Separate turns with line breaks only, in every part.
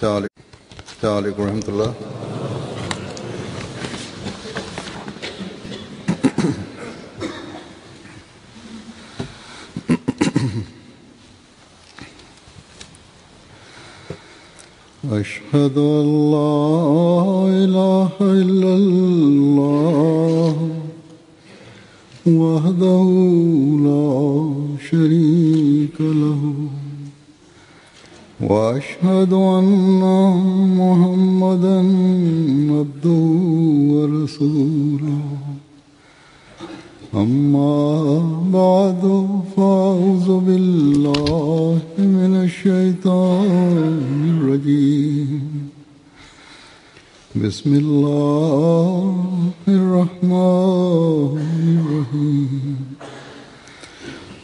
अस्सलाम वालेकुम रहमतुल्लाह। أشهد أن لا إله إلا الله وحده لا شريك له وأشهد أن محمدا عبده ورسوله أما بعد فأعوذ بالله من الشيطان الرجيم بسم الله الرحمن الرحيم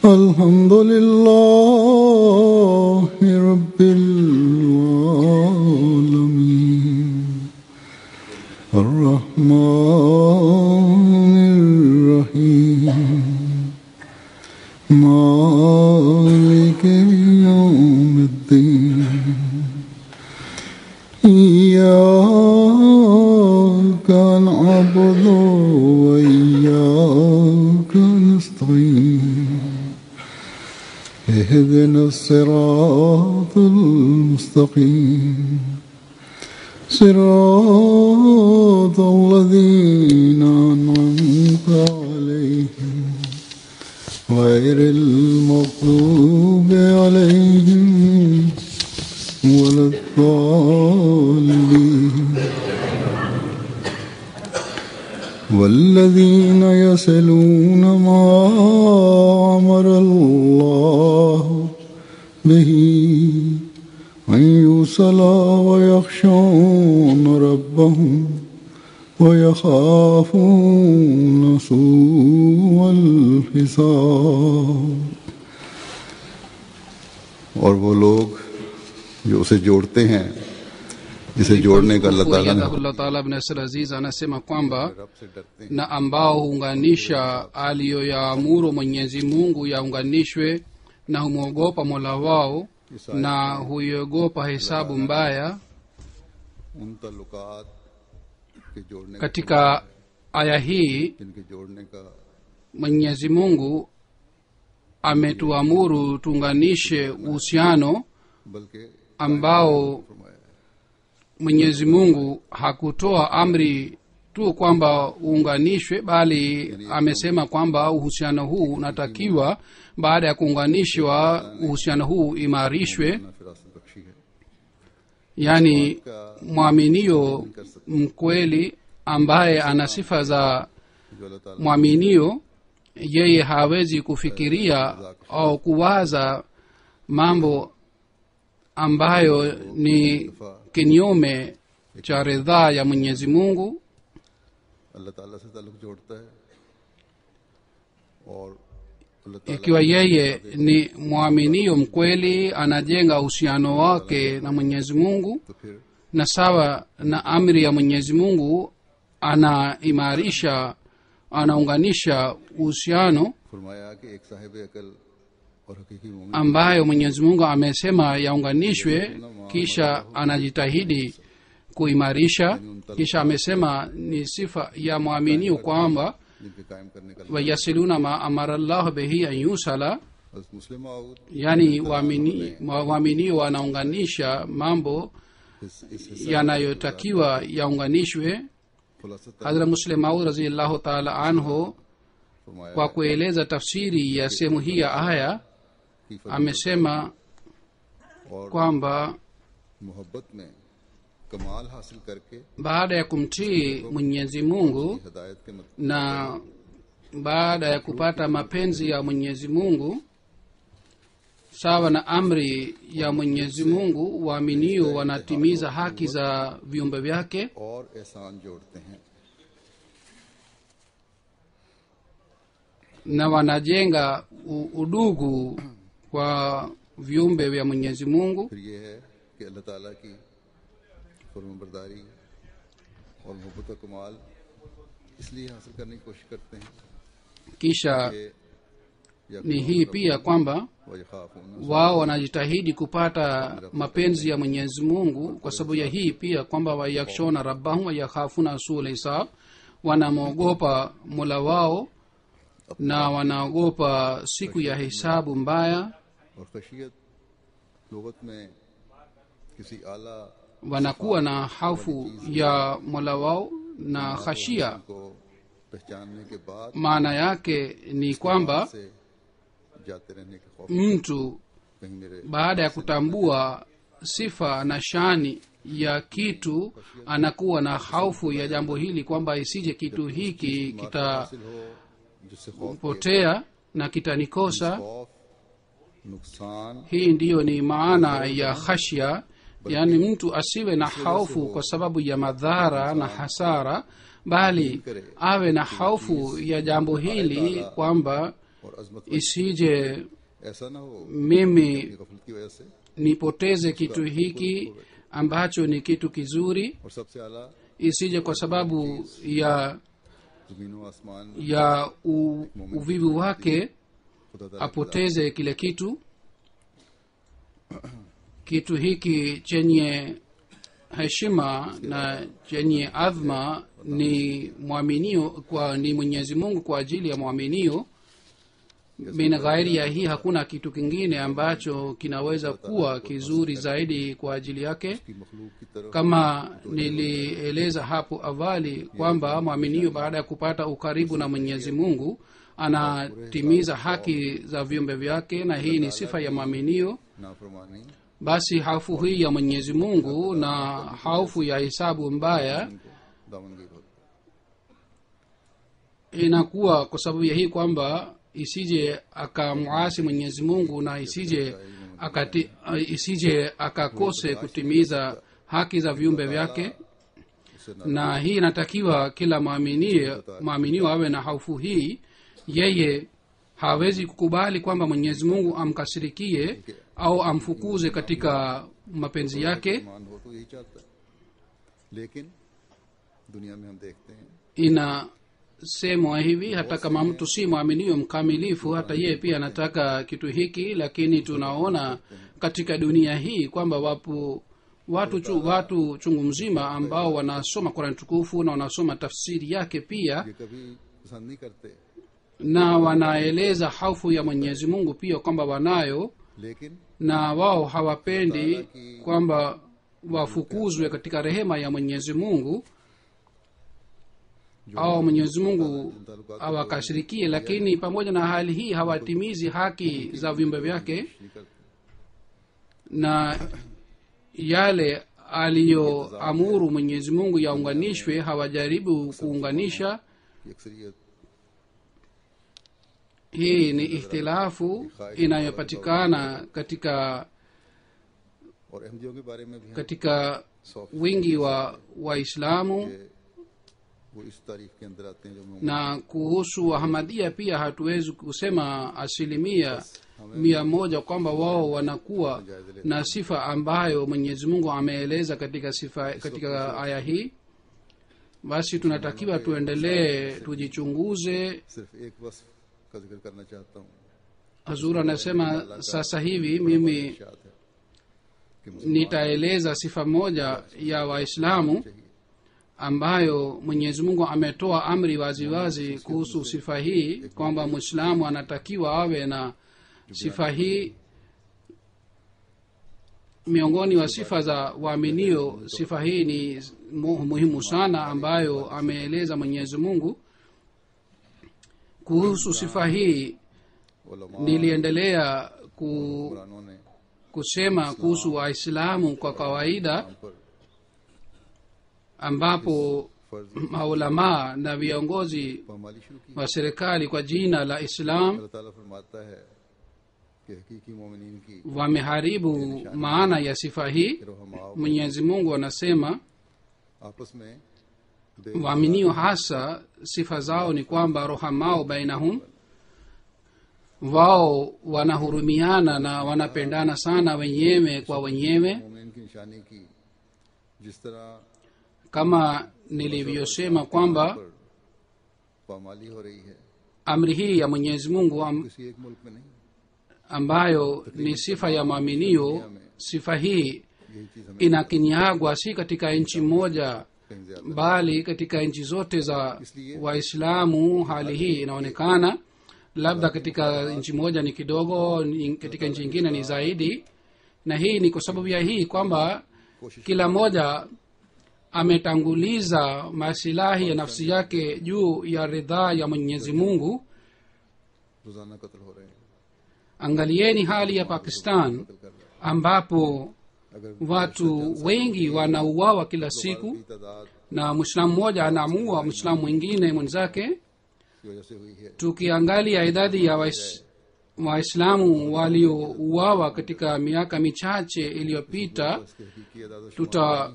الحمد لله رب العالمين الرحمن الرحيم مالك يوم الدين إياك نعبد وإياك نستعين اهدنا الصراط المستقيم صراط الذين أنعمت عليهم غير المغضوب عليهم ولا الضالين والذين يصلون ما أمر الله به أن يوصل ويخشون ربهم ويخافون سوء الحساب और वो लोग जो उसे जोड़ते हैं जिसे जोड़ने का अल्लाह
Taala bin Nasr Aziz anasema kwamba na ambao huunganisha aliyoyaamuru Mwenyezi Mungu yaunganishwe na humwogopa Mola wao na huiogopa hesabu mbaya. Katika aya hii Mwenyezi Mungu ametuamuru tuunganishe uhusiano ambao Mwenyezi Mungu hakutoa amri tu kwamba uunganishwe, bali amesema kwamba uhusiano huu unatakiwa baada ya kuunganishwa uhusiano huu imarishwe. Yani mwaminio mkweli ambaye ana sifa za mwaminio, yeye hawezi kufikiria au kuwaza mambo ambayo ni kinyume cha ridhaa ya Mwenyezi Mungu. Ikiwa yeye ni mwaminio mkweli, anajenga uhusiano wake na Mwenyezi Mungu na sawa na amri ya Mwenyezi Mungu anaimarisha, anaunganisha uhusiano ambayo Mwenyezi Mungu amesema yaunganishwe, kisha anajitahidi kuimarisha. Kisha amesema ni sifa ya muamini kwamba wayasiluna ma amara Allah bihi an yusala, yani waamini wanaunganisha mambo yanayotakiwa yaunganishwe. Hazrat Muslim Maud radhiyallahu ta'ala anhu kwa kueleza tafsiri ya sehemu hii ya aya amesema kwamba baada ya kumtii Mwenyezi Mungu na baada ya kupata mapenzi ya Mwenyezi Mungu sawa na amri ya Mwenyezi Mungu, waaminio wanatimiza haki za viumbe vyake na wanajenga udugu kwa viumbe vya Mwenyezi Mungu. Kisha ni hii pia kwamba wao wanajitahidi kupata mapenzi ya mwenyezi mungu. kwa sababu ya hii pia kwamba wayakshona rabbahum wayakhafuna suul hisab, wanamwogopa mola wao na wanaogopa siku ya hisabu mbaya. Wanakuwa na hofu ya mola wao, na khashia maana yake ni kwamba mtu baada ya kutambua sifa na shani ya kitu anakuwa na hofu ya jambo hili kwamba isije kitu hiki kitapotea na kitanikosa. Hii ndiyo ni maana ya khashya, yaani mtu asiwe na hofu kwa sababu ya madhara na hasara, bali awe na hofu ya jambo hili kwamba isije mimi nipoteze kitu hiki ambacho ni kitu kizuri, isije kwa sababu ya uvivu wake apoteze kile kitu. Kitu hiki chenye heshima na chenye adhma ni mwaminio ni mwenyezi mungu kwa ajili ya mwaminio. Min ghairi ya hii hakuna kitu kingine ambacho kinaweza kuwa kizuri zaidi kwa ajili yake. Kama nilieleza hapo awali kwamba mwaminio baada ya kupata ukaribu na mwenyezi mungu anatimiza haki za viumbe vyake, na hii ni sifa ya mwaminio. Basi hofu hii ya mwenyezi mungu na hofu ya hisabu mbaya inakuwa kwa sababu ya hii kwamba isije akamuasi mwenyezi mungu na isije akakose kutimiza haki za viumbe vyake. Na hii inatakiwa kila mwaminio awe na hofu hii. Yeye hawezi kukubali kwamba mwenyezi mungu amkasirikie au amfukuze katika mapenzi yake. Inasemwa hivi, hata kama mtu si mwaminio mkamilifu, hata yeye pia anataka kitu hiki. Lakini tunaona katika dunia hii kwamba wapo watu chungu mzima ambao wanasoma Qur'an tukufu na wanasoma tafsiri yake pia, na wanaeleza hofu ya mwenyezi mungu pia kwamba wanayo, na wao hawapendi kwamba wafukuzwe katika rehema ya mwenyezi mungu au mwenyezi mungu awakashirikie. Lakini pamoja na hali hii hawatimizi haki za viumbe vyake, na yale aliyoamuru mwenyezi mungu yaunganishwe hawajaribu kuunganisha. Hii ni ikhtilafu inayopatikana katika wingi wa waislamu. Na kuhusu ahmadia pia hatuwezi kusema 100% kwamba wao wanakuwa na sifa ambayo mwenyezi mungu ameeleza katika aya hii. Basi tunatakiwa tuendelee tujichunguze. Hazur anasema sasa hivi mimi nitaeleza sifa moja ya waislamu ambayo mwenyezi mungu ametoa amri waziwazi kuhusu sifa hii kwamba mwislamu anatakiwa awe na sifa hii. Miongoni wa sifa za waaminio, sifa hii ni muhimu sana ambayo ameeleza mwenyezi mungu. Kuhusu sifa hii niliendelea kusema kuhusu waislamu kwa kawaida, ambapo maulamaa na viongozi wa serikali kwa jina la Islam wameharibu maana ya sifa hii. Mwenyezi mungu anasema waaminio hasa sifa zao ni kwamba rohamao bainahum, wao wanahurumiana na wanapendana sana wenyewe kwa wenyewe. Kama nilivyosema kwamba amri hii ya mwenyezi mungu
किसी एक मुल्क में नहीं,
ambayo ni sifa ya maaminio, sifa hii
यही चीज हमें
inakinyagwa si katika nchi moja
कहीं ज्यादा
bali katika nchi zote za waislamu. hali hii inaonekana labda katika nchi moja ni kidogo, katika nchi nyingine ni zaidi, na hii ni kwa sababu ya hii kwamba kila mmoja ametanguliza masilahi ya nafsi yake juu ya ridhaa ya mwenyezi mungu.
रोजाना कत्ल हो रहे हैं,
angalieni hali ya pakistan
कत्ल कर रहे
ambapo
हैं। अगर
watu wengi wanauawa kila siku
की तादाद
na mwislamu mmoja anaamua mwislamu mwingine mwenzake.
की वजह से हुई है,
tukiangalia idadi ya waislamu waliouawa katika miaka michache iliyopita,
इसके हकीकी आदाद
tuta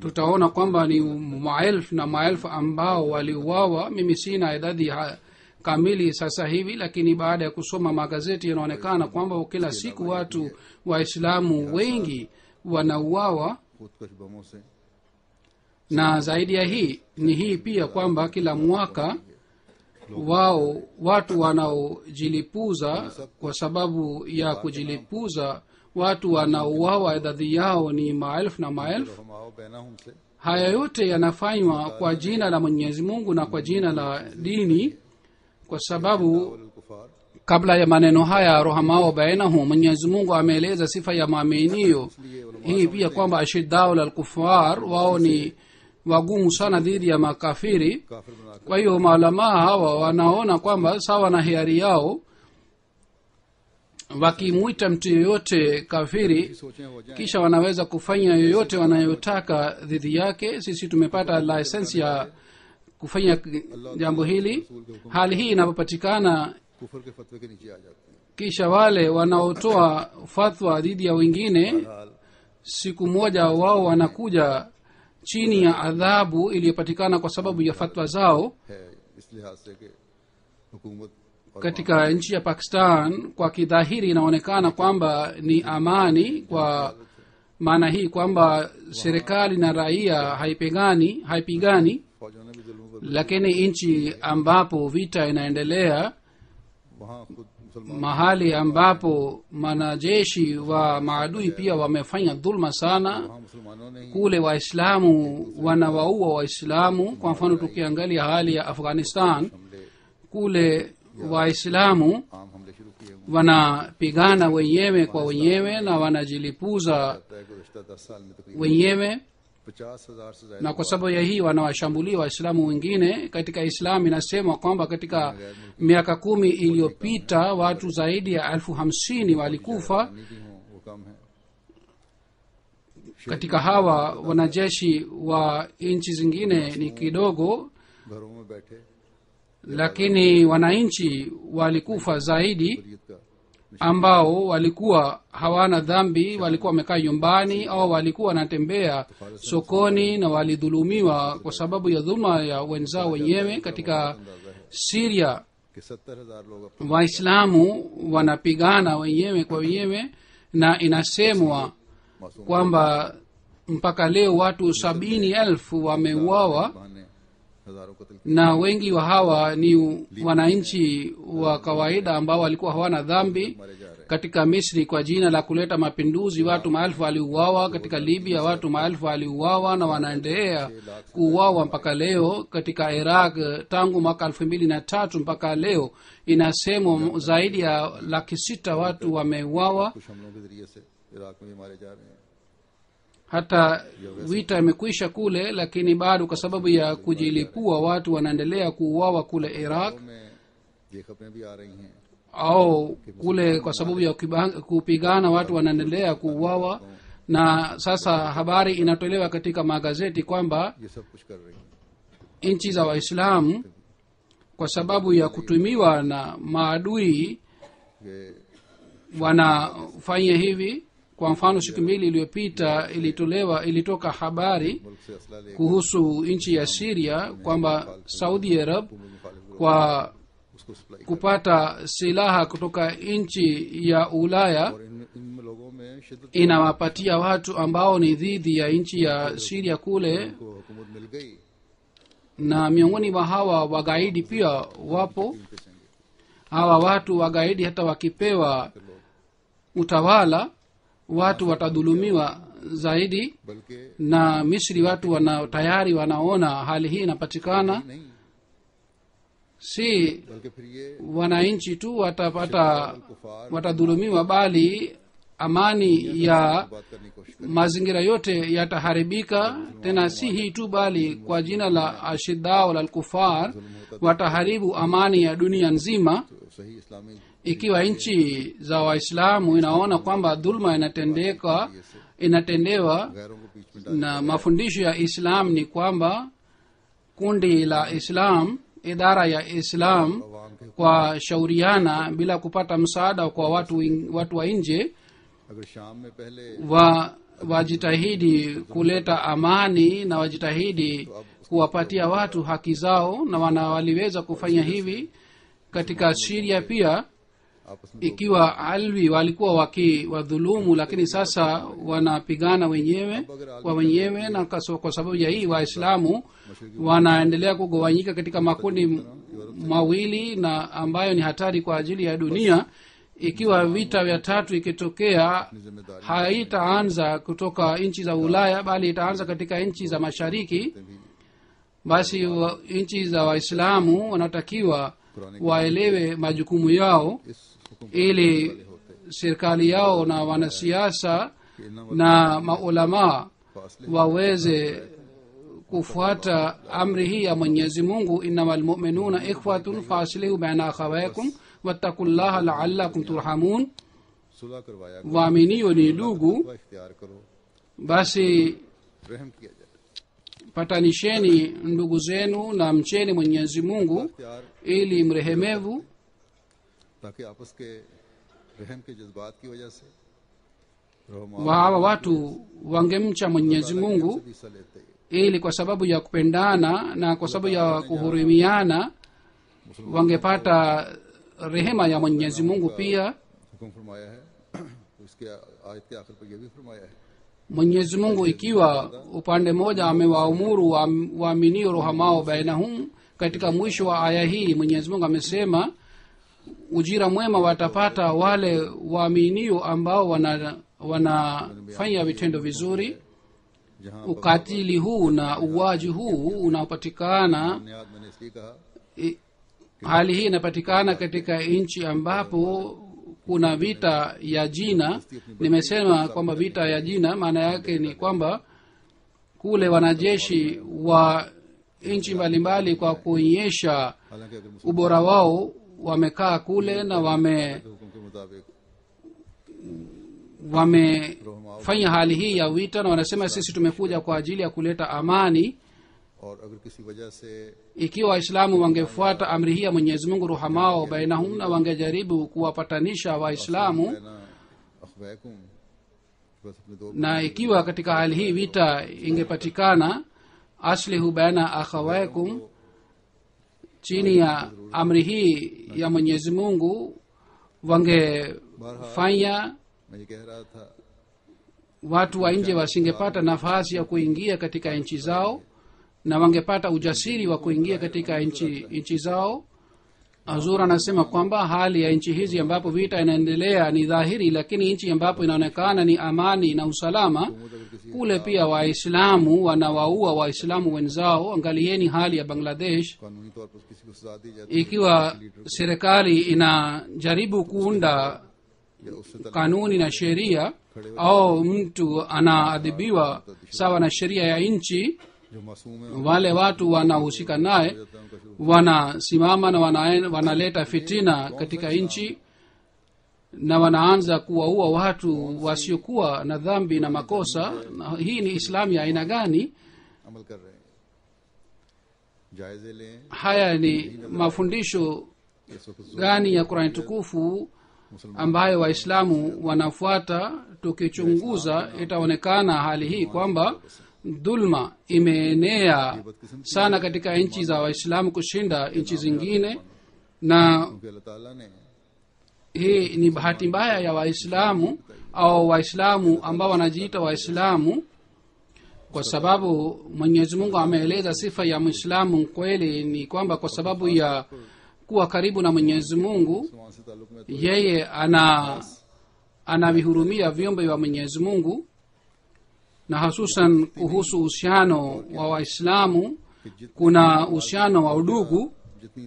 tutaona kwamba ni maelfu na maelfu ambao waliuawa. mimi sina idadi kamili sasa hivi, lakini baada ya kusoma magazeti inaonekana kwamba kila siku watu waislamu wengi wanauawa.
खुदकश बमों से
Na zaidi ya hii ni hii pia kwamba kila mwaka watu wanaojilipuza kwa sababu ya kujilipuza, watu wanaouawa idadi yao ni maelfu na maelfu.
हमाओ बहना हमसे
haya yote yanafanywa kwa jina la mwenyezi mungu na kwa jina la dini, kwa sababu
कुफार
kabla ya maneno haya rohamao bainahum, mwenyezi mungu ameeleza sifa ya maaminio hii pia kwamba ashiddau lalkufar, wao ni wagumu sana dhidi ya makafiri.
काफिर बनाकर
kwa hiyo maulamaa hawa wanaona kwamba sawa na hiari yao, wakimwita mtu yoyote kafiri
सोचें हो जाए
kisha wanaweza kufanya yoyote wanayotaka dhidi yake. sisi tumepata lisensi ya kufanya jambo hili. hali hii inapopatikana,
कुफर के फतवे के नीचे आ जाते हैं।
kisha wale wanaotoa fatwa dhidi ya wengine,
हाल
siku moja wao wanakuja chini ya adhabu iliyopatikana kwa sababu ya fatwa zao.
है इस लिहाज से कि हुकूमत और
Katika nchi ya pakistan kwa kidhahiri inaonekana kwamba ni amani, kwa maana hii kwamba serikali na raia haipigani,
फौजों ने भी जुल्म पर
lakini nchi ambapo vita inaendelea,
वहाँ खुद मुसलमान
mahali ambapo wanajeshi wa maadui pia wamefanya dhulma sana,
वहाँ मुसलमानों ने ही
kule waislamu wanawaua waislamu. kwa mfano tukiangalia hali ya afghanistan,
हमले
kule waislamu
आम हमले शुरू किए हुए
wanapigana wenyewe kwa wenyewe na wanajilipuza
हैं। गुज़श्ता 10 साल में तकरीबन
wenyewe,
50,000 से ज्यादा
na kwa sababu ya hii wanawashambulia waislamu wengine. katika islamu inasema kwamba katika miaka 10 iliyopita watu zaidi ya 50,000 walikufa.
नीति हों वो कम है।
katika hawa wanajeshi wa nchi zingine ni kidogo,
घरों में बैठे
lakini wananchi walikufa zaidi
शरीयत का
ambao walikuwa hawana dhambi, walikuwa wamekaa nyumbani au walikuwa wanatembea sokoni na walidhulumiwa kwa sababu ya dhuluma ya wenzao wenyewe. katika Syria
कि 70,000 लोग अपने
waislamu wanapigana wenyewe kwa wenyewe, na inasemwa
मासूम
kwamba mpaka leo watu 70,000 wameuawa,
बहाने हजारों कत्ल
na wengi wa hawa ni wananchi wa kawaida ambao walikuwa hawana dhambi.
मारे जा रहे हैं।
katika Misri kwa jina la kuleta mapinduzi watu maelfu waliuawa. katika Libya watu maelfu waliuawa na wanaendelea kuuawa mpaka leo. katika Iraq tangu mwaka 2003 mpaka leo inasemwa zaidi ya 600,000 watu wameuawa.
कुछ हमलों के जरिए से इराक में भी मारे जा रहे हैं।
hata vita imekwisha kule, lakini bado kwa sababu ya kujilipua watu wanaendelea kuuawa kule Iraq,
में ये खबरें भी आ रही हैं
au kule kwa sababu ya kupigana watu wanaendelea kuuawa. na sasa habari inatolewa katika magazeti kwamba
ये सब कुछ कर रही हैं।
nchi za waislamu kwa sababu ya kutumiwa na maadui
कि
wanafanya hivi. kwa mfano siku mbili iliyopita ilitoka habari
मुल्क से असला ले
kuhusu nchi ya Syria kwamba Saudi Arab
मुखालिफ
kwa
उसको supply
kupata silaha kutoka nchi ya Ulaya
और इन लोगों में शिद्दत
inawapatia watu ambao ni dhidi ya nchi ya Syria kule,
को हुकूमत मिल गई
na miongoni mwa hawa wagaidi pia wapo. Hawa watu wagaidi hata wakipewa utawala watu watadhulumiwa zaidi,
बल्कि
na Misri watu tayari wanaona hali hii inapatikana.
नहीं
Si
बल्कि फिर ये
wananchi tu watadhulumiwa, bali amani ya
बात करने की कोशिश
mazingira yote yataharibika. Tena si hii tu, bali kwa jina la ashidao la kufar wataharibu amani ya dunia nzima.
तो सही इस्लामी
Ikiwa nchi za Waislamu inaona kwamba dhulma inatendewa
गैरों को बीच में
na mafundisho ya Islam ni kwamba kundi la Islam, idara ya Islam, kwa shauriana bila kupata msaada kwa watu wa nje,
अगर शाम में पहले
wajitahidi kuleta amani na wajitahidi kuwapatia watu haki zao, na waliweza kufanya hivi katika Syria pia.
आपस में
Ikiwa alwi walikuwa wakiwadhulumu, lakini sasa wanapigana wenyewe kwa wenyewe, na kwa sababu ya hii Waislamu wanaendelea kugawanyika katika makundi mawili, na ambayo ni hatari kwa ajili ya dunia. Ikiwa vita vya tatu ikitokea, haitaanza kutoka nchi za Ulaya, bali itaanza katika nchi za mashariki. Basi nchi za Waislamu wanatakiwa waelewe majukumu yao,
इस हुक्म
ili serikali yao na wanasiasa na maulamaa waweze kufuata amri hii ya Mwenyezi Mungu, innamal mu'minuna ikhwatun faslihu baina akhawaykum wattaqullaha la'allakum turhamun.
सुलह करवाया
Waaminio ni ndugu,
का इख्तियार करो,
basi
रहम किया जाए।
patanisheni ndugu zenu na mcheni Mwenyezi Mungu
इख्तियार
ili mrehemevu,
ताकि आपस के रहम के जज्बात की वजह से
hawa watu wangemcha Mwenyezi Mungu,
भी हिस्सा लेते हैं।
ili kwa sababu ya kupendana na kwa sababu ya kuhurumiana wangepata rehema ya Mwenyezi Mungu pia.
हुक्म फरमाया है तो इसके आयत के आखिर पर यह भी फरमाया है
Mwenyezi Mungu ikiwa upande mmoja amewaamuru waaminio rohamao bainahum, katika mwisho wa aya hii Mwenyezi Mungu amesema ujira mwema watapata wale waaminio ambao wanafanya vitendo vizuri.
जहाँ
Ukatili huu na uwaji huu unaopatikana,
बुनियाद मैंने इसलिए कहा
hali hii inapatikana katika nchi ambapo kuna vita ya jina. Nimesema kwamba vita ya jina maana yake ni kwamba kule wanajeshi wa nchi mbalimbali kwa kuonyesha
हालांकि अगर मुसलमान
ubora wao wamekaa kule na
के हुक्म के मुताबिक
wamefanya hali hii ya vita, na wanasema sisi tumekuja kwa ajili ya kuleta amani.
और अगर किसी वजह से
Ikiwa Waislamu wangefuata amri hii ya Mwenyezi Mungu ruhamao bainahum, na wangejaribu kuwapatanisha Waislamu,
कहना अखवैकुम बस अपने दो
na ikiwa katika hali hii vita ingepatikana, aslihu baina akhawaikum, chini ya amri hii ya Mwenyezi Mungu wangefanya,
मैं ये कह रहा था
watu wa nje wasingepata nafasi ya kuingia katika nchi zao, na wangepata ujasiri wa kuingia katika nchi zao. Azur anasema kwamba hali ya nchi hizi ambapo vita inaendelea ni dhahiri, lakini nchi ambapo inaonekana ni amani na usalama, kule pia Waislamu wanawaua Waislamu wenzao. Angalieni hali ya Bangladesh.
कानूनी तौर पर किसी को सजा दी जाती है
Ikiwa serikali inajaribu kuunda
या उससे
kanuni na sheria, au mtu anaadhibiwa sawa na sheria ya nchi,
जो मासूम है
wale watu wanahusika naye wanasimama na wanaleta fitina katika nchi, na wanaanza kuwaua watu wasiokuwa na dhambi na makosa. Na hii ni Islamu ya aina gani?
अमल कर रहे हैं जायजे लें
Haya ni mafundisho
इस वक्त
gani ya Qur'ani tukufu ambayo Waislamu wanafuata? Tukichunguza itaonekana hali hii kwamba dhulma imeenea sana katika nchi za Waislamu kushinda nchi zingine, na
क्योंकि अल्लाह ताला ने
hii ni bahati mbaya ya Waislamu au Waislamu ambao wanajiita Waislamu. kwa sababu mwenyezi mungu ameeleza sifa ya mwislamu kweli ni kwamba kwa sababu ya kuwa karibu na mwenyezi mungu
मुसलमान से ताल्लुक में तो
yeye anavihurumia viumbe vya mwenyezi mungu na hasusan kuhusu uhusiano wa waislamu kuna uhusiano wa udugu
जितनी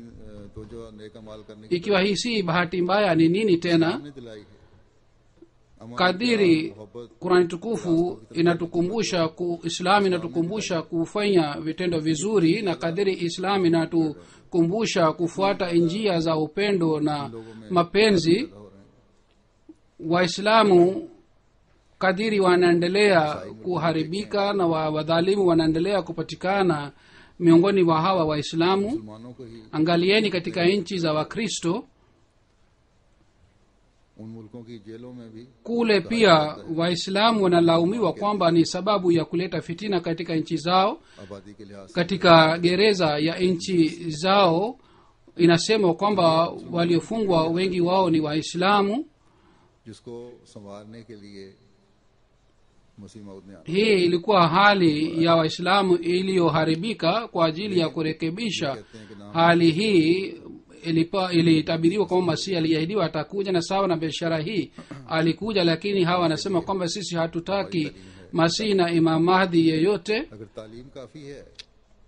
तो जो नेक अमाल करने की
ikiwa hii si bahati mbaya ni nini tena
हमने दिलाई है अमान
kadiri
मोहब्बत
kurani tukufu inatukumbusha islamu inatukumbusha kufanya vitendo vizuri na kadiri islamu inatukumbusha kufuata njia za upendo na mapenzi
हो रहे हैं
waislamu kadiri wanaendelea kuharibika na wadhalimu wanaendelea kupatikana miongoni mwa hawa waislamu
मुसलमानों को ही
angalieni katika nchi za wakristo
उन मुल्कों की जेलों में भी
kule pia waislamu wanalaumiwa kwamba ni sababu ya kuleta fitina katika nchi zao
आबादी के लिहाज से
katika gereza ya nchi zao inasema kwamba waliofungwa wengi wao ni waislamu
जिसको संवारने के लिए मसीह मौद ने
hii ilikuwa hali ya waislamu iliyoharibika kwa ajili ya kurekebisha hali hii ilitabiriwa kwamba masihi aliahidiwa atakuja na sawa na biashara hii alikuja lakini hawa wanasema kwamba sisi hatutaki masihi na imam mahdi yeyote
अगर तालीम काफ़ी है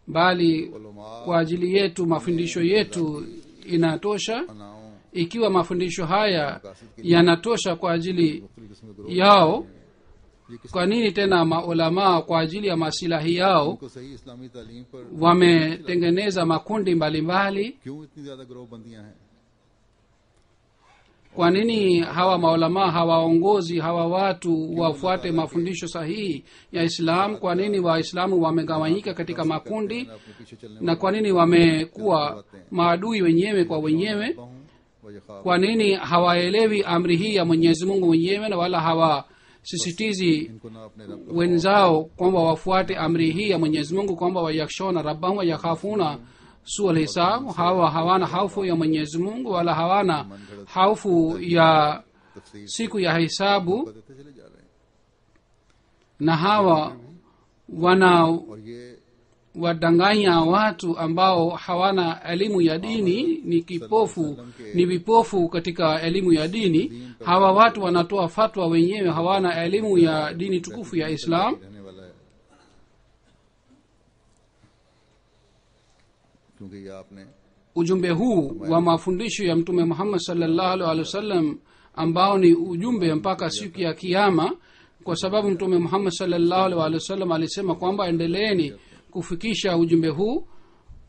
bali
उलमा
kwa ajili yetu mafundisho yetu inatosha
अनाओं
ikiwa mafundisho haya yanatosha kwa ajili
मुख्तलिफ किस्म के ग्रोह
yao
ये किस
kwa nini tena maulamaa kwa ajili ya masilahi yao
को सही इस्लामी तालीम पर
wametengeneza makundi mbalimbali
क्यों इतनी ज़्यादा ग्रोह बंदियां हैं
kwa nini hawa maulamaa hawaongozi hawa watu wafuate mafundisho sahihi ya islam kwa nini waislamu wamegawanyika katika makundi
अपने पीछे चलने
na kwa nini wamekuwa maadui wenyewe kwa wenyewe
वाला हूँ व ये ख्वाब
kwa nini hawaelewi amri hii ya mwenyezi mungu mwenyewe na wala hawasisitizi
इनको ना अपने रब का
wenzao kwamba wafuate amri hii ya mwenyezi mungu kwamba wayakshona rabbahum wayakhafuna sua lhisab hawa hawana haufu ya mwenyezi mungu wala hawana haufu ya
तफसीर
siku ya hisabu
देते चले जा रहे हैं
na hawa wana
और ये
wadanganya watu ambao hawana elimu ya dini ni vipofu katika elimu ya dini hawa watu wanatoa fatwa wenyewe hawana elimu ya dini tukufu ya islam
रहने वाला है क्योंकि ये आपने
ujumbe huu wa mafundisho ya mtume muhammad sallallahu alaihi wasallam ambao ni ujumbe mpaka siku ya kiyama kwa sababu mtume muhammad sallallahu alaihi wasallam alisema kwamba endeleeni kufikisha ujumbe huu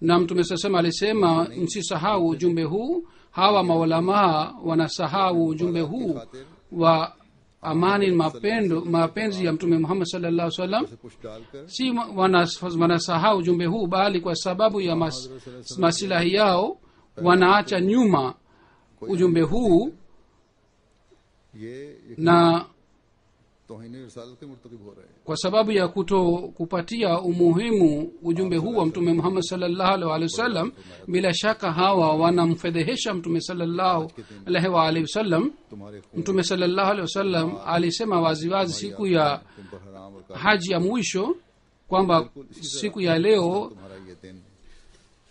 na mtume sasema alisema msisahau ujumbe huu hawa maulamaa wanasahau ujumbe huu wa amani mapenzi ya mtume muhammad sallallahu alaihi wasallam
से कुछ डालकर
si wanasahau ujumbe huu bali kwa sababu ya masilahi yao wanaacha nyuma ujumbe huu
ये
na
तौहीन रिसालत के मुर्तकिब हो रहे हैं
kwa sababu ya kupatia umuhimu ujumbe huu wa mtume muhammad sallallahu alaihi wasallam bila shaka hawa wanamfedhehesha mtume sallallahu alaihi wasallam
तुम्हारे खून
mtume sallallahu alaihi wasallam alisema waziwazi siku ya
तुम पर हराम और काफिर
haji ya mwisho kwamba siku ya leo
तुम्हारा ये दिन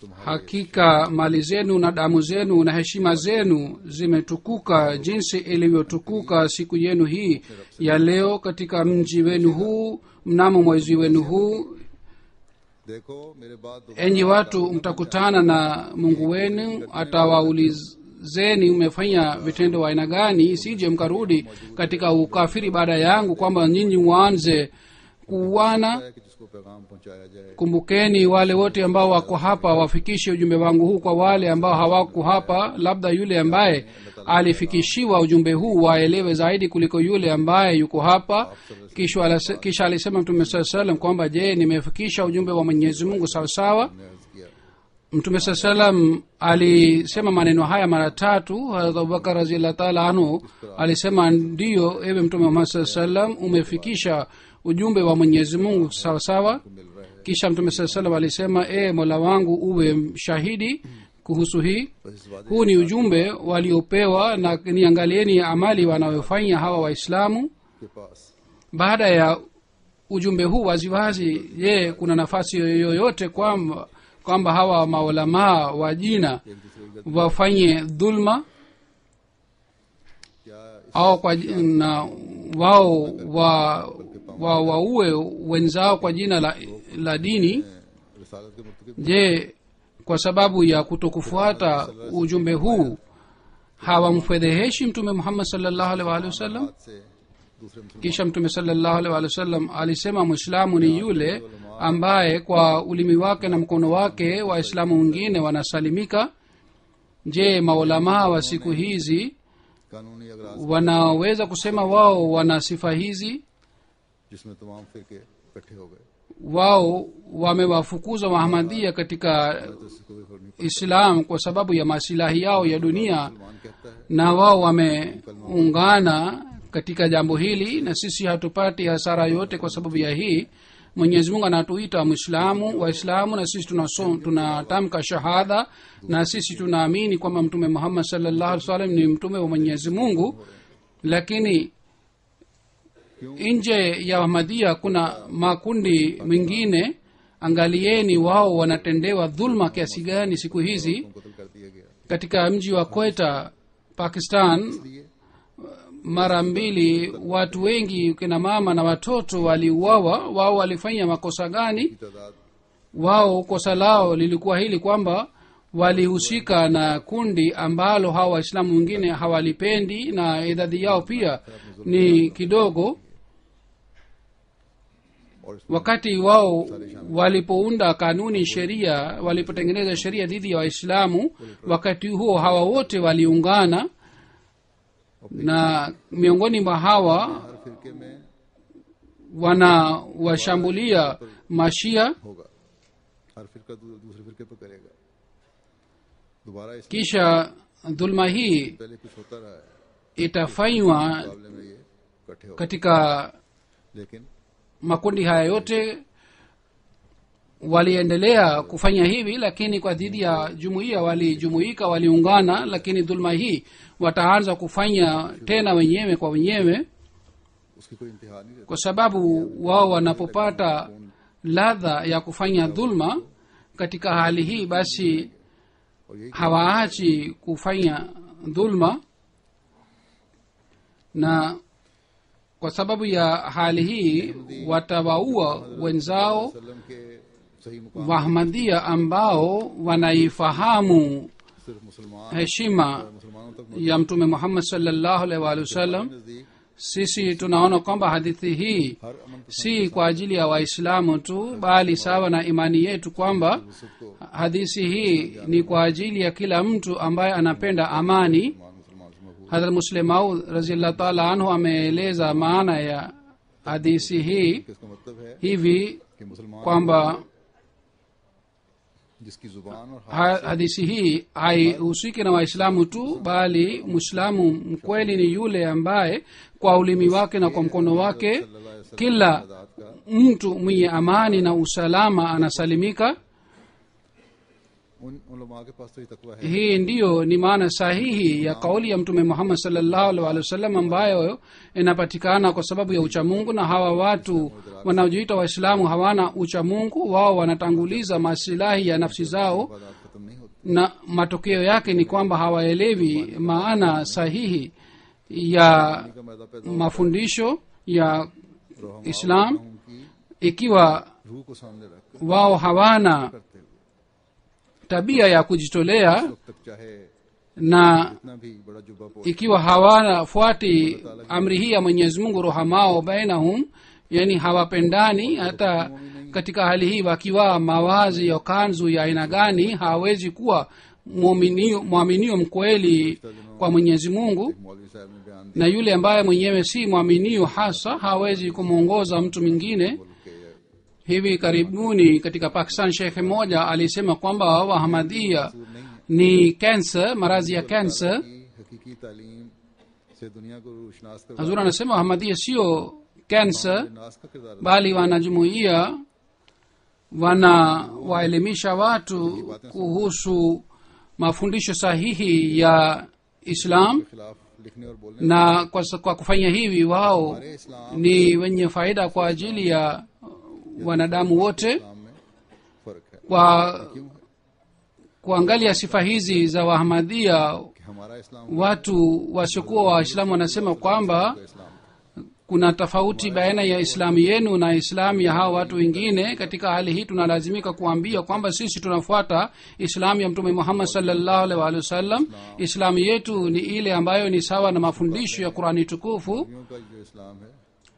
तुम्हारा
hakika mali zenu na damu zenu na heshima zenu zimetukuka jinsi ilivyotukuka siku yenu hii ya leo katika mji wenu huu mnamo mwezi wenu huu
देखो मेरे बाद
enyi watu mtakutana na mungu wenu atawaulizeni umefanya vitendo wa aina gani sije mkarudi katika ukafiri baada yangu kwamba nyinyi mwanze kuuana
है कि जिसको पैगाम पहुंचाया जाए
kumbukeni wale wote ambao wako hapa wafikishe ujumbe wangu huu kwa wale ambao hawako hapa labda yule ambaye alifikishiwa ujumbe huu waelewe zaidi kuliko yule ambaye yuko hapa kisha alisema mtume saa salam kwamba je nimefikisha ujumbe wa mwenyezi mungu sawasawa
ने अर्ज किया
mtume saa salam alisema maneno haya mara tatu harat abubakar raziallahu taala anhu alisema ndiyo ewe mtume muhammad saa salam umefikisha ujumbe wa mwenyezi mungu sawasawa
मिल रहा है
kisha mtume saa salam alisema mola wangu uwe shahidi kuhusu hii
बस इस वादे
huu ni ujumbe waliopewa na niangalieni amali wanayofanya hawa waislamu
के पास
baada ya ujumbe huu waziwazi. Je, kuna nafasi yoyote kwamba hawa maulamaa wa jina wafanye dhulma au na wao waue wenzao kwa jina la dini? Je, kwa sababu ya kutokufuata ujumbe huu hawamfedheheshi mtume Muhammad sallallahu alaihi wasallam? Kisha mtume sallallahu alaihi wasallam alisema muislamu ni yule ambaye kwa ulimi wake na mkono wake waislamu wengine wanasalimika. Je, maulamaa wa siku hizi wanaweza kusema wao wana sifa hizi? Wao wamewafukuza Wahamadia katika Islam kwa sababu ya masilahi yao ya dunia, na wao wameungana katika jambo hili, na sisi hatupati hasara yote kwa sababu ya hii. Mwenyezi Mungu anatuita Muislamu, Waislamu, na sisi tunatamka shahada, na sisi tunaamini kwamba mtume Muhammad sallallahu alaihi wasallam ni mtume wa Mwenyezi Mungu. Lakini nje ya Ahmadiyya kuna makundi mengine. Angalieni wao wanatendewa dhulma kiasi gani siku hizi. Katika mji wa Quetta, Pakistan, mara 2 watu wengi, kina mama na watoto, waliuawa. Wao walifanya makosa gani? Wao kosa lao lilikuwa hili kwamba walihusika na kundi ambalo hawa waislamu wengine hawalipendi, na idadi yao pia ni kidogo. Wakati wao walipounda kanuni, sheria, walipotengeneza sheria dhidi ya Waislamu, wakati huo hawa wote waliungana, na miongoni mwa hawa wanawashambulia Mashia. Kisha dhulma hii itafanywa katika makundi haya yote. Waliendelea kufanya hivi, lakini kwa dhidi ya jumuiya walijumuika, waliungana, lakini dhulma hii wataanza kufanya tena wenyewe kwa wenyewe, kwa sababu wao wanapopata ladha ya kufanya dhulma katika hali hii, basi hawaachi kufanya dhulma. Na kwa sababu ya hali hii watawaua wenzao Wahmadiyya ambao wanaifahamu heshima ya mtume Muhammad sallallahu alaihi wasallam. Sisi tunaona kwamba hadithi hii si kwa ajili ya Waislamu tu, bali sawa na imani yetu kwamba hadithi hii ni kwa ajili ya kila mtu ambaye anapenda amani. Hazrat Muslim Maud radhiyallahu ta'ala anhu ameeleza maana ya hadithi hii hivi kwamba hadithi hii haihusiki na Waislamu tu, bali Muislamu mkweli ni yule ambaye kwa ulimi wake na kwa mkono wake kila mtu mwenye amani na usalama anasalimika. Hii ndiyo ni maana sahihi ya kauli ya mtume Muhammad sallallahu alaihi wasallam ambayo inapatikana kwa sababu ya uchamungu. Na hawa watu wanaojiita Waislamu hawana uchamungu, wao wanatanguliza maslahi ya nafsi zao, na matokeo yake ni kwamba hawaelewi maana sahihi ya mafundisho ya Islam. Ikiwa wao hawana tabia ya kujitolea, na ikiwa hawafuati amri hii ya Mwenyezi Mungu, rohamao bainahum, yani hawapendani, hata katika hali hii wakiwa mawazi ya kanzu ya aina gani, hawezi kuwa muaminio mkweli kwa Mwenyezi Mungu. Na yule ambaye mwenyewe si muaminio hasa hawezi kumwongoza mtu mwingine. Hivi karibuni katika Pakistan, shekhe mmoja alisema kwamba Ahmadiyya ni cancer, maradhi ya cancer. Hazur anasema Ahmadiyya sio cancer, bali wanajumuia wanawaelimisha watu kuhusu mafundisho sahihi ya Islam.
लिखने और बोलने
na kwa kufanya hivi wao ni wenye faida kwa ajili ya wanadamu wote.
इस्लाम में फर्क है
Kwa kuangalia sifa hizi za Wahamadia,
कि हमारा इस्लाम
watu wasiokuwa Waislamu wanasema kwamba kuna tofauti baina ya islamu yenu na islamu ya hao watu wengine. Katika hali hii tunalazimika kuambia kwamba sisi tunafuata islamu ya Mtume Muhammad sallallahu alaihi wasallam. Islamu yetu ni ile ambayo ni sawa na mafundisho ya Qur'ani tukufu.
का जो इस्लाम है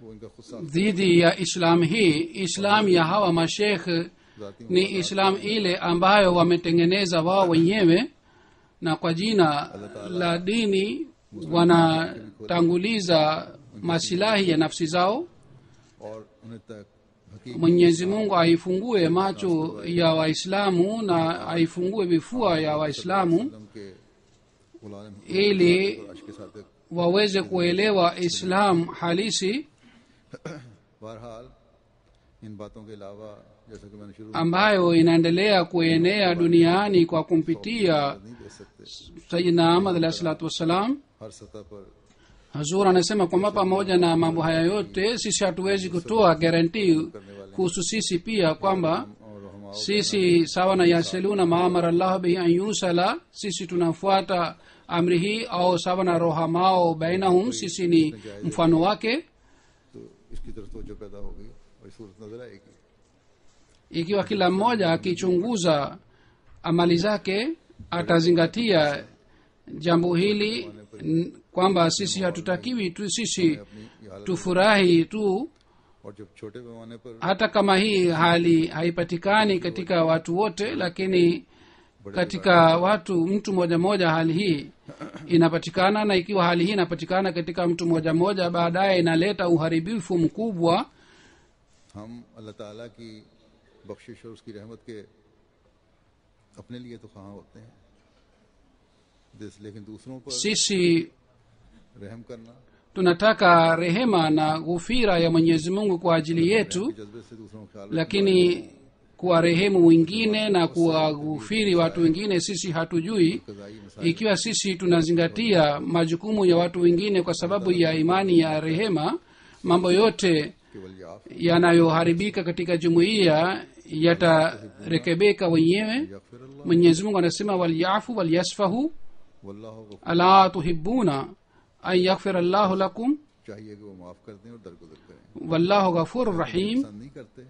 वो इनका खुद सा
Dhidi ya islamu hii, islamu ya hawa mashekh ni islamu ile ambayo wametengeneza wao wenyewe, na kwa jina la dini wanatanguliza masilahi ya nafsi zao.
और उन्हें तक हकीकी
Mwenyezi Mungu aifungue macho ya Waislamu na aifungue vifua ya Waislamu
के गुलाम
ili
के साथ
waweze kuelewa Islam halisi
बहरहाल इन बातों के अलावा जैसा कि मैंने शुरू
ambayo inaendelea kuenea duniani kwa kumpitia
नहीं दे सकते
Sayyidina Ahmad alayhi salatu wassalam.
हर सतह पर
Hazur anasema kwamba pamoja na mambo haya yote sisi hatuwezi kutoa guarantee kuhusu sisi pia kwamba
और हम
sisi sawa na yaseluna maamara Allah bihi an yusala, sisi tunafuata amri hii, au sawa na rohamao bainahum, sisi ni mfano wake.
तो इसकी तरफ तवज्जो पैदा होगी और सूरत नजर आएगी
Ikiwa kila mmoja akichunguza amali zake atazingatia jambo hili kwamba sisi hatutakiwi tu sisi tufurahi tu,
और जब छोटे पैमाने पर
hata kama hii hali haipatikani katika watu wote, lakini katika watu mtu moja moja hali hii inapatikana. Na ikiwa hali hii inapatikana katika mtu moja moja, baadaye inaleta uharibifu mkubwa.
हम अल्लाह ताला की बख्शिश और उसकी रहमत के अपने लिए तो ख्वाह होते हैं लेकिन दूसरों पर
Sisi
रहम करना
tunataka rehema na ghufira ya Mwenyezi Mungu kwa ajili yetu,
जज्बे से दूसरों का ख्याल
lakini kuwarehemu wengine na kuwaghufiri watu wengine sisi hatujui.
रखना
Ikiwa sisi tunazingatia majukumu ya watu wengine kwa sababu ya imani ya rehema, mambo yote
केवल याफ
yanayoharibika katika jumuiya yatarekebeka wenyewe.
यगफिर अल्लाह
Mwenyezi Mungu anasema walyafu walyasfahu
वल्लाहु Ghafoor
ala tuhibbuna an yaghfira Allahu lakum
चाहिए कि वो माफ कर दें और दरगुजर करें
wallahu ghafurur rahim.
पसंद नहीं करते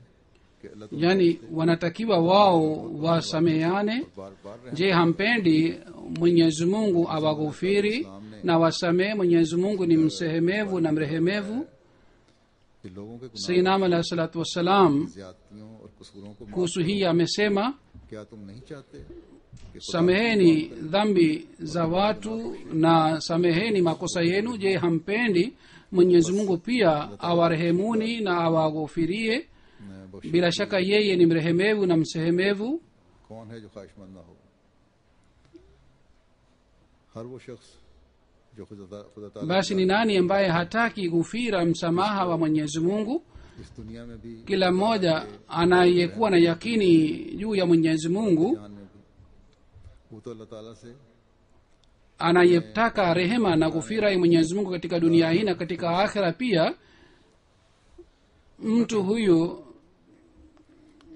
कि अल्लाह तो
Yani wanatakiwa wao wasameane.
बार बार रहम
Je, hampendi Mwenyezi Mungu awaghufiri na wasamee? Mwenyezi Mungu ni msehemevu na mrehemevu.
कि लोगों के गुनाह
Sayyidina alayhi salatu wassalam
ज्यादतियों और कसूरों को माफ
kuhusu hii amesema,
क्या तुम नहीं चाहते कि
sameheni dhambi za watu na sameheni makosa yenu. Je, hampendi Mwenyezi Mungu pia awarehemuni na awaghufirie?
खुदा बख्श
Bila shaka yeye ni mrehemevu na msehemevu.
कौन है जो ख्वाहिशमंद ना हो हर वो शख्स जो खुदा ताला
Basi ni nani ambaye hataki ghufira, msamaha wa Mwenyezi Mungu?
इस दुनिया में भी
Kila mmoja anayekuwa na yakini juu ya Mwenyezi Mungu,
जहान में भी वो तो अल्लाह ताला से
anayetaka rehema na ghufira ya Mwenyezi Mungu katika dunia hii na katika akhera pia, mtu huyu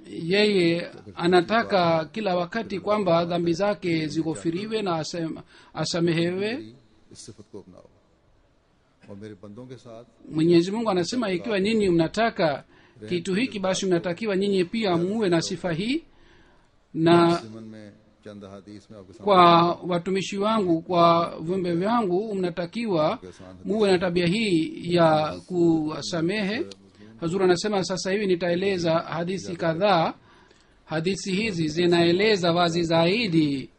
yeye anataka kila wakati kwamba dhambi zake zighufiriwe na asamehewe.
इस सिफत को अपनाओ और मेरे बंदों के साथ
Mwenyezi Mungu anasema ikiwa nyinyi mnataka kitu hiki, basi mnatakiwa nyinyi pia muwe na sifa hii. Na
ज़िमन में चंद हदीस में आपके सामने
kwa watumishi wangu, kwa viumbe vyangu, mnatakiwa muwe na tabia hii ya kusamehe. Hazur anasema sasa hivi nitaeleza hadithi kadhaa. Hadithi hizi zinaeleza wazi zaidi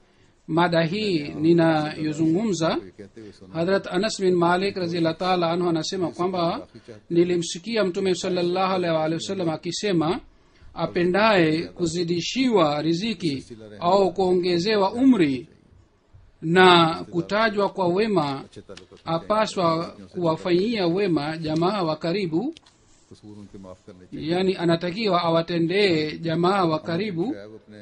mada hii ninayozungumza.
ये कहते हुए सुना
Hadrat Anas bin Malik radhiyallahu ta'ala anhu anasema kwamba nilimsikia Mtume sallallahu alaihi wasallam akisema, apendaye kuzidishiwa riziki au kuongezewa umri na kutajwa kwa wema,
अच्छे ताल्लुक
apaswa kuwafanyia wema jamaa wa karibu.
कसूर उनके माफ करने चाहिए
Yani anatakiwa awatendee jamaa wa karibu,
चाहे वो अपने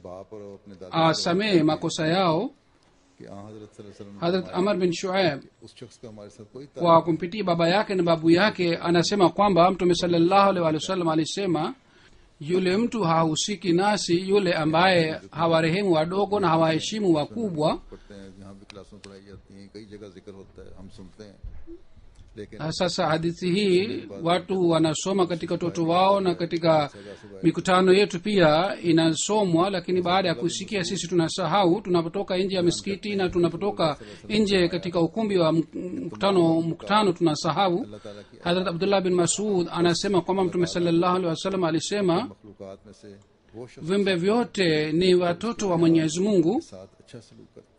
बाप और अपने दादा
asamehe makosa yao.
कि हज़रत सल्लल्लाहु अलैहि वसल्लम
hadrat amar bin shuaib
उस शख्स का हमारे साथ कोई
kwa kumpitia baba yake na babu yake anasema kwamba mtume sallallahu alaihi wasallam alisema yule mtu hahusiki nasi yule ambaye hawarehemu wadogo na hawaheshimu wakubwa.
पढ़ते हैं जहाँ भी क्लासों में पढ़ाई जाती हैं कई जगह जिक्र होता है हम सुनते हैं लेकिन
Sasa hadithi hii watu wanasoma katika watoto wao na katika mikutano yetu pia inasomwa, lakini baada ya kusikia sisi tunasahau. Tunapotoka nje ya misikiti na tunapotoka nje katika ukumbi wa mkutano tunasahau. Hazrat Abdullah bin Masud anasema kwamba mtume sallallahu alaihi wasallam alisema
मखलूकात में से वो शख्स
viumbe vyote ni watoto wa Mwenyezi Mungu,
के साथ अच्छा सलूक करता है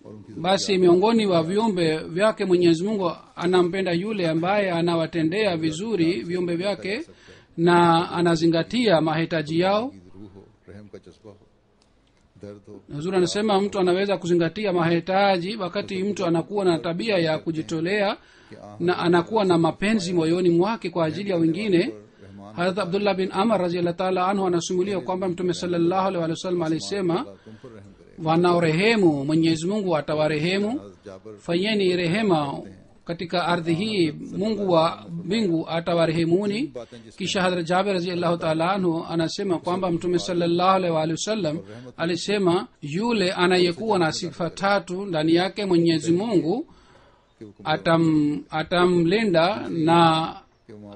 और उनकी
basi miongoni wa viumbe vyake Mwenyezi Mungu anampenda yule ambaye anawatendea vizuri viumbe vyake na anazingatia mahitaji yao.
रूह हो रहम का जज्बा हो दर्द हो
Huzuri anasema mtu anaweza kuzingatia mahitaji wakati mtu anakuwa na tabia ya kujitolea na anakuwa na mapenzi moyoni mwake kwa ajili ya wengine. Hazrat Abdullah bin Amr radhiyallahu ta'ala anhu anasimulia kwamba mtume sallallahu alaihi wasallam alisema,
तुम पर रहम करे
wanaorehemu Mwenyezi Mungu atawarehemu.
जाबर
Fanyeni rehema katika ardhi hii, Mungu wa mbingu atawarehemuni. Kisha Hazrat Jabir radhiyallahu ta'ala anhu anasema kwamba mtume sallallahu alaihi wasallam alisema, yule anayekuwa na sifa tatu ndani yake Mwenyezi Mungu atamlinda na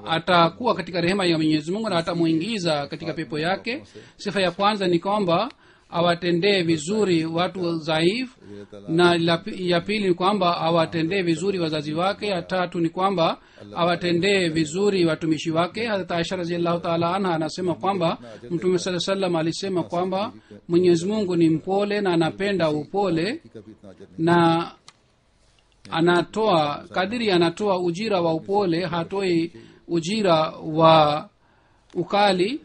atakuwa katika rehema ya Mwenyezi Mungu na atamuingiza katika pepo yake. Sifa ya kwanza ni kwamba awatendee vizuri watu dhaifu, na ya pili ni kwamba awatendee vizuri wazazi wake, ya tatu ni kwamba awatendee vizuri watumishi wake. Hazrat Aisha radhiallahu ta'ala anha anasema kwamba mtume sallallahu alaihi wasallam alisema kwamba Mwenyezi Mungu ni mpole na anapenda upole
कभी इतना अजर नहीं
na anatoa kadiri anatoa ujira wa upole, hatoi ujira wa ukali.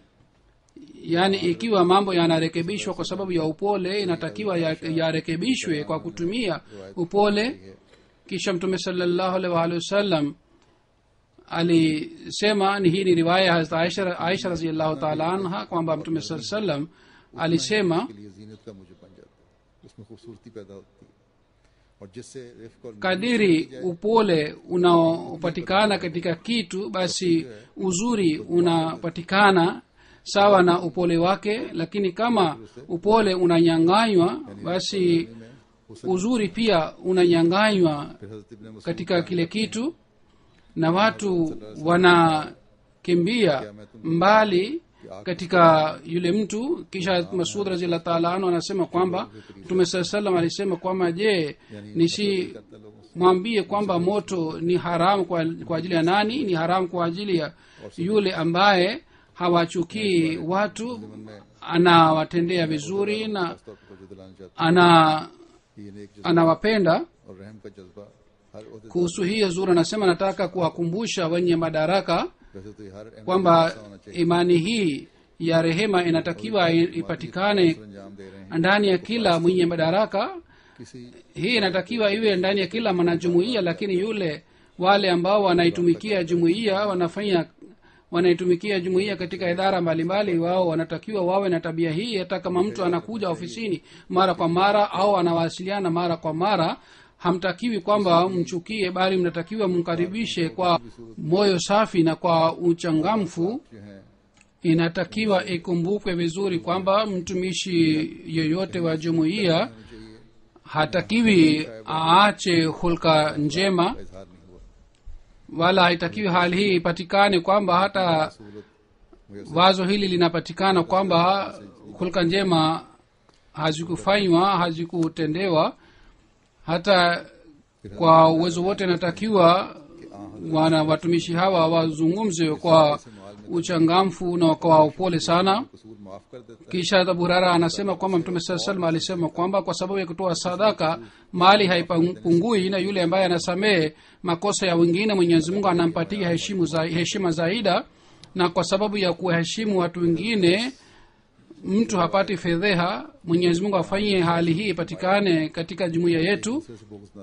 Yani ikiwa mambo yanarekebishwa kwa sababu ya upole, inatakiwa yarekebishwe kwa kutumia upole. Kisha mtume sallallahu alaihi wasallam alisema, hii ni riwaya ya Hazrat Aisha radhiyallahu ta'ala anha kwamba mtume sallallahu alaihi wasallam alisema,
के लिए जीनत का मुझे बन जाता है उसमें खूबसूरती पैदा होती है और जिससे रिफ्क और
kadiri upole unaopatikana katika kitu, basi uzuri unapatikana sawa na upole wake. Lakini kama upole unanyang'anywa, basi uzuri pia unanyang'anywa
फिर हजरत इब्न Masood
katika kile kitu, na watu wanakimbia mbali katika yule mtu. Kisha Masud radhiyallahu ta'ala anhu anasema kwamba Mtume sallallahu alaihi wasallam alisema kwamba, je, nisimwambie kwamba moto ni haramu kwa ajili ya nani? Ni haramu kwa ajili ya yule ambaye hawachukii watu, anawatendea vizuri na
खास तौर पर जो दिलाना चाहते हैं ये नेक जज्बा
anawapenda.
और रहम का जज्बा हर ओहदे
Kuhusu hii Zura anasema, nataka kuwakumbusha wenye madaraka
वैसे तो ये हर अहम
kwamba
ऐसा होना चाहिए
imani hii ya rehema inatakiwa ipatikane
अंजाम दे रहे हैं
ndani ya kila mwenye madaraka.
किसी
Hii inatakiwa iwe ndani ya kila mwanajumuiya, lakini wale ambao wanaitumikia jumuiya wanaitumikia jumuiya katika idara mbalimbali, wao wanatakiwa wawe na tabia hii. Hata kama mtu anakuja ofisini mara kwa mara au anawasiliana mara kwa mara, hamtakiwi kwamba mchukie, bali mnatakiwa mkaribishe kwa moyo safi na kwa uchangamfu.
जो हैं
Inatakiwa ikumbukwe vizuri kwamba mtumishi yoyote wa jumuiya hatakiwi aache hulka njema,
इजहार नहीं हुआ
wala haitakiwi hali hii ipatikane kwamba hata
सहूलत
wazo hili linapatikana kwamba hulka njema hazikufanywa, hazikutendewa. Hata kwa uwezo wote inatakiwa watumishi hawa wazungumze kwa uchangamfu na kwa upole sana.
कसूर माफ कर देता
Kisha Abu Huraira anasema kwamba Mtume sallallahu alaihi wasallam alisema kwamba kwa sababu ya kutoa sadaka mali haipungui, na yule ambaye anasamehe makosa ya wengine Mwenyezi Mungu anampatia heshima zaida, na kwa sababu ya kuheshimu watu wengine mtu hapati fedheha. Mwenyezi Mungu afanyie hali hii ipatikane katika jumuiya yetu.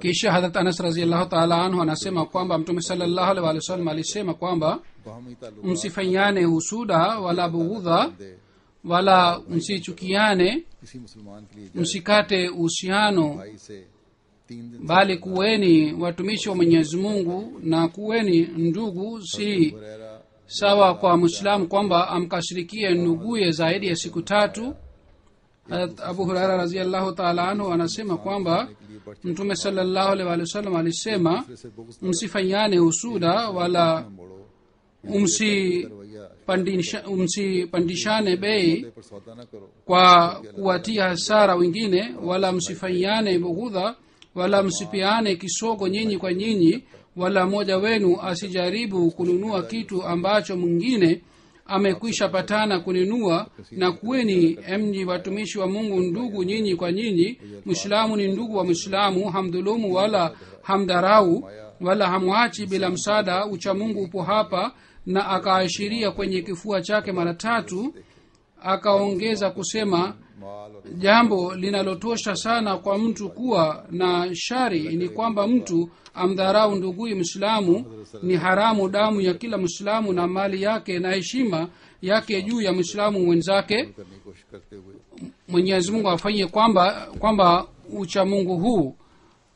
Kisha Hadrat Anas radhiyallahu ta'ala anhu anasema kwamba Mtume sallallahu alaihi wasallam alisema kwamba
बाहमी ताल्लुक
msifanyane husuda wala bughudha, wala msichukiane,
किसी मुसलमान के लिए
msikate uhusiano,
भाई से 3 दिन
bali kuweni watumishi wa Mwenyezi Mungu na kuweni ndugu. Si
Huraira
sawa kwa Muislamu kwamba amkashirikie nduguye zaidi ya siku 3. Abu Huraira radhiyallahu ta'ala anhu anasema kwamba Mtume sallallahu alaihi wasallam alisema, msifanyane husuda wala msipandishane bei
पर सौदा न करो
kwa kuwatia hasara wengine, wala msifanyane bughudha, wala msipiane kisogo nyinyi kwa nyinyi, wala mmoja wenu asijaribu kununua kitu ambacho mwingine amekwisha patana kununua. Na kuweni mji watumishi wa Mungu ndugu nyinyi kwa nyinyi. Muislamu ni ndugu wa Muislamu, hamdhulumu wala hamdarau wala hamwachi bila msaada. Ucha Mungu upo hapa. Na akaashiria kwenye kifua chake mara 3, akaongeza kusema, jambo linalotosha sana kwa mtu kuwa na shari ni kwamba mtu amdharau nduguye Muislamu. Ni haramu damu ya kila Muislamu na mali yake na heshima yake juu ya Muislamu mwenzake.
करने की कोशिश करते हुए
Mwenyezi Mungu afanye kwamba ucha Mungu huu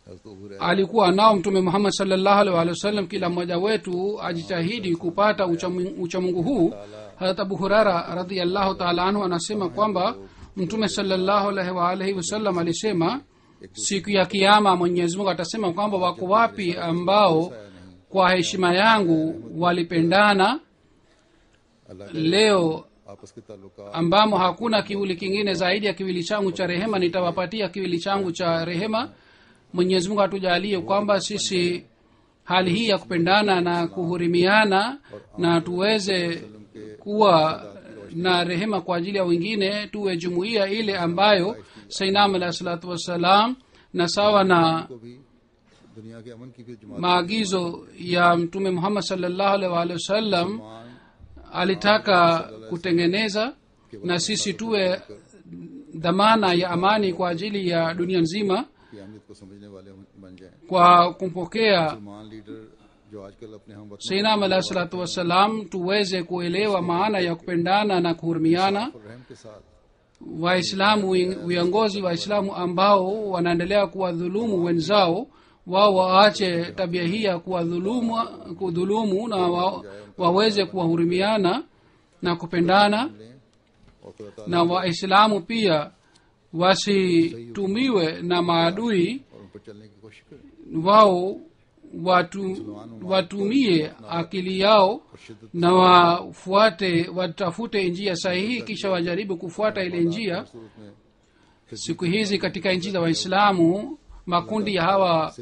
हज़रत अबू Huraira
alikuwa nao Mtume Muhammad sallallahu alaihi wasallam. Kila mmoja wetu ajitahidi kupata ucha Mungu huu. Hazrat Abu Huraira radhiyallahu ta'ala anhu anasema kwamba Mtume sallallahu alaihi wasallam alisema, siku ya kiyama Mwenyezi Mungu atasema kwamba wako wapi ambao kwa heshima yangu walipendana leo,
आपस के ताल्लुकात
ambamo hakuna kiwili kingine zaidi ya kiwili changu cha rehema, nitawapatia kiwili changu cha rehema. Mwenyezi Mungu atujalie kwamba sisi hali hii ya kupendana na kuhurimiana na tuweze kuwa na rehema kwa ajili ya wengine, tuwe jumuiya ile ambayo Sayyidina alayhi salatu wassalam na sawa na
को भी दुनिया के अमन की भी जमात
maagizo ya Mtume Muhammad sallallahu alaihi wasallam alitaka kutengeneza, na sisi tuwe dhamana ya amani kwa ajili ya dunia nzima
की अहमियत को समझने वाले बन जाएं।
kwa kumpokea
मुसलमान लीडर जो आजकल अपने हम वतन
Sayyidina alayhi salatu wassalam, tuweze kuelewa maana ya kupendana na kuhurimiana.
और रहम के साथ
Waislamu, viongozi Waislamu ambao wanaendelea kuwadhulumu wenzao, wao waache tabia hii ya kudhulumu na waweze kuwahurimiana na kupendana.
लें और खुदा ताला
Na Waislamu pia wasitumiwe na maadui,
और उन पर चलने की कोशिश करें
wao watumie akili yao na watafute njia sahihi, kisha wajaribu kufuata ile njia.
सूरत में
Siku hizi katika nchi za Waislamu makundi ya hawa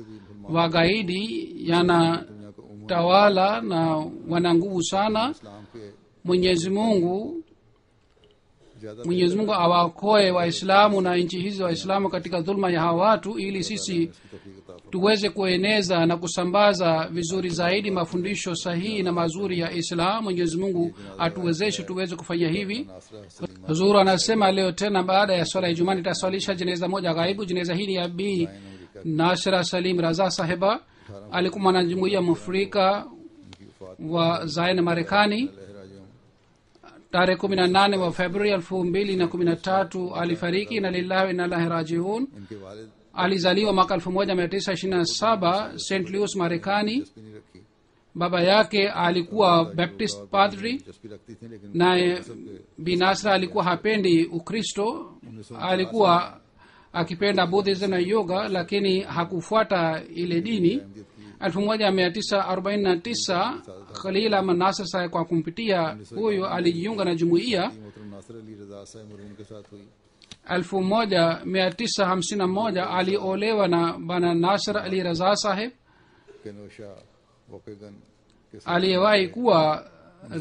wagaidi yanatawala na wana nguvu sana.
इस्लाम के
Mwenyezi Mungu
ज्यादा
awaokoe Waislamu na nchi hizi Waislamu katika dhulma ya hawa watu, ili sisi
तौफीक अता
tuweze kueneza na kusambaza vizuri zaidi mafundisho sahihi na mazuri ya Islam. Mwenyezi Mungu atuwezeshe tuweze kufanya hivi.
नासरा Salima
Huzuru anasema leo tena baada ya swala ya Ijumaa nitaswalisha jeneza moja ghaibu. Jeneza hii ni ya Bi Nasra Salim Raza Sahiba, alikuwa mwanajumuiya Mwafrika
की वफात
wa Zion Marekani.
लहराजों
Tarehe 18 wa Februari 2013 alifariki. Na lillahi wa inna ilaihi rajiun.
इनके वालिद
Alizaliwa mwaka 1927 St. Louis Marekani.
दिलचस्पी नहीं रखी,
Baba yake alikuwa Baptist padri,
दिलचस्पी रखती थी लेकिन
naye Bi Nasra alikuwa hapendi Ukristo, alikuwa akipenda Buddhism na yoga, lakini hakufuata ile dini. 1949 Khalil Ahmad Nasr Saheb kwa kumpitia huyo alijiunga na jumuiya.
मोहतरम नासिर अली रजा साहब मरहूम के साथ हुई।
1951 aliolewa na bana Nasr Ali Raza Saheb
Kenosha वोकेगन के साथ
aliyewahi kuwa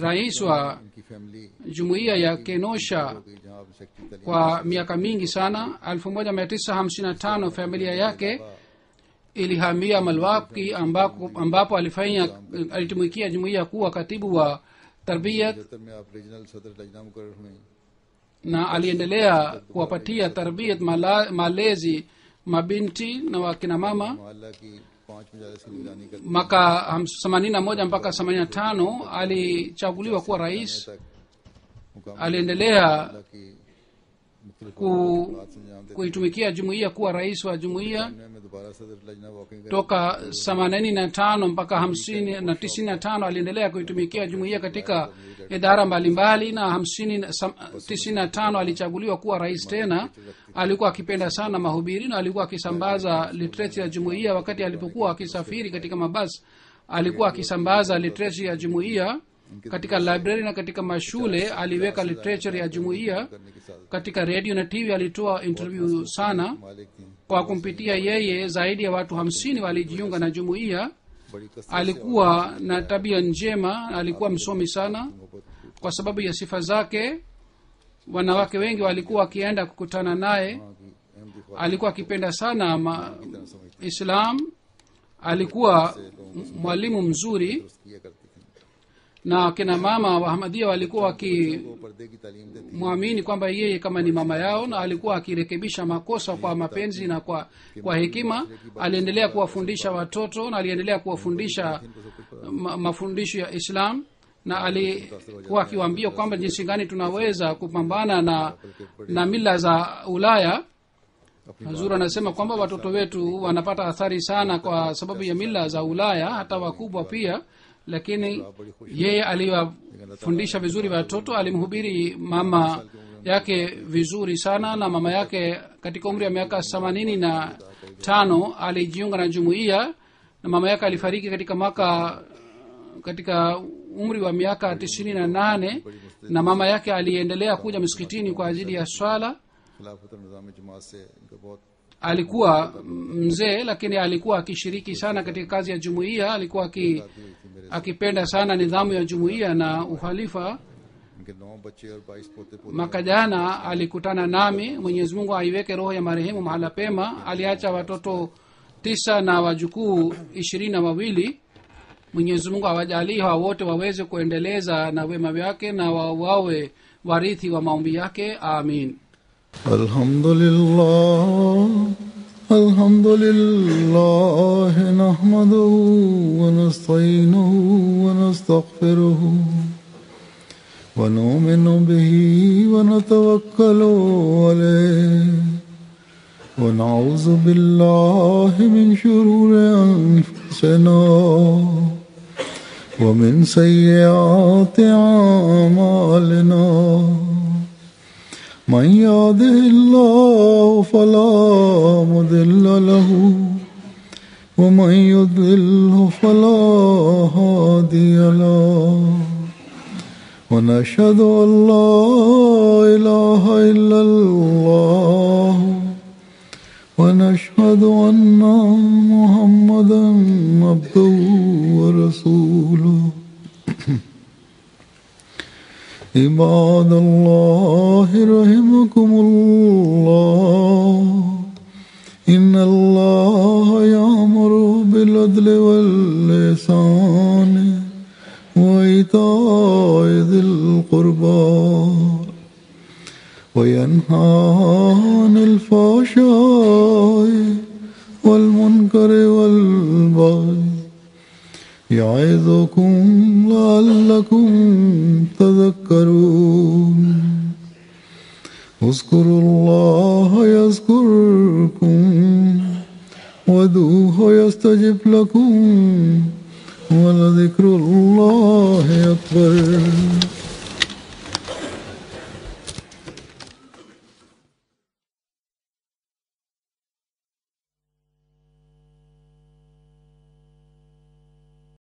rais wa
इनकी फैमिली
jumuiya ya Kenosha
गई, जहां आप सेक्रेटरी तालीम
kwa miaka mingi sana. 1955 familia yake ilihamia Milwaukee ambapo alitumikia jumuiya kuwa katibu wa tarbiyat,
जतर में आप रीजनल सदर लजना मुकर्रर हुए।
na aliendelea kuwapatia tarbiyat malezi mabinti na wakina mama.
मोहल्ला की 5 मजालिस की निगरानी करते
Mwaka 81 mpaka 85 alichaguliwa kuwa rais.
तक
aliendelea kuitumikia jumuiya, kuwa rais wa jumuiya toka 85 mpaka 50 na 95. Aliendelea kuitumikia jumuiya katika idara mbalimbali, na 95 alichaguliwa kuwa rais tena. Alikuwa akipenda sana mahubiri na alikuwa akisambaza literature ya jumuiya. Wakati alipokuwa akisafiri katika mabasi, alikuwa akisambaza literature ya jumuiya katika library na katika mashule. Aliweka literature ya jumuiya katika radio na TV. Alitoa interview sana. Kwa kumpitia yeye zaidi ya watu 50 walijiunga na jumuiya. Alikuwa na tabia njema, alikuwa msomi sana. Kwa sababu ya sifa zake, wanawake wengi walikuwa wakienda kukutana naye. Alikuwa akipenda sana Islam. Alikuwa mwalimu mzuri, na kina mama wa Ahmadiyya walikuwa wakimwamini kwamba yeye kama ni mama yao, na alikuwa akirekebisha makosa kwa mapenzi na kwa hekima. Aliendelea kuwafundisha watoto na aliendelea kuwafundisha mafundisho ya Islam, na alikuwa akiwaambia kwamba jinsi gani tunaweza kupambana na mila za Ulaya. Hazur anasema kwamba watoto wetu wanapata athari sana kwa sababu ya mila za Ulaya, hata wakubwa pia, lakini yeye aliwafundisha vizuri watoto. Alimhubiri mama yake vizuri sana, na mama yake katika umri wa miaka 85 alijiunga na jumuiya, na mama yake alifariki katika umri wa miaka 98, na mama yake aliendelea kuja msikitini kwa ajili ya swala. Alikuwa mzee, lakini alikuwa akishiriki sana katika kazi ya jumuiya. Alikuwa akipenda sana nidhamu ya jumuiya na uhalifa. Mwaka jana alikutana nami. Mwenyezi Mungu aiweke roho ya marehemu mahala pema. Aliacha watoto 9 na wajukuu 22. Mwenyezi Mungu awajalie hao wote waweze kuendeleza na wema wake na wawe warithi wa maombi yake. Amin.
Alhamdulillah nahmaduhu wa nasta'inuhu wa nastaghfiruhu wa nu'minu bihi wa natawakkalu alayhi wa na'udhu billahi min shururi anfusina wa min sayyiati a'malina. من يهده الله فلا مضل له ومن يضلل فلا هادي له ونشهد أن لا إله إلا الله ونشهد أن محمدا عبده ورسوله. عباد الله رحمكم الله إن الله يأمر بالعدل والإحسان وإيتاء ذي القربى وينهى عن الفحشاء والمنكر والبغي يعظكم لعلكم تذكرون. اذكروا الله يذكركم وادعوه يستجب لكم ولذكر الله أكبر.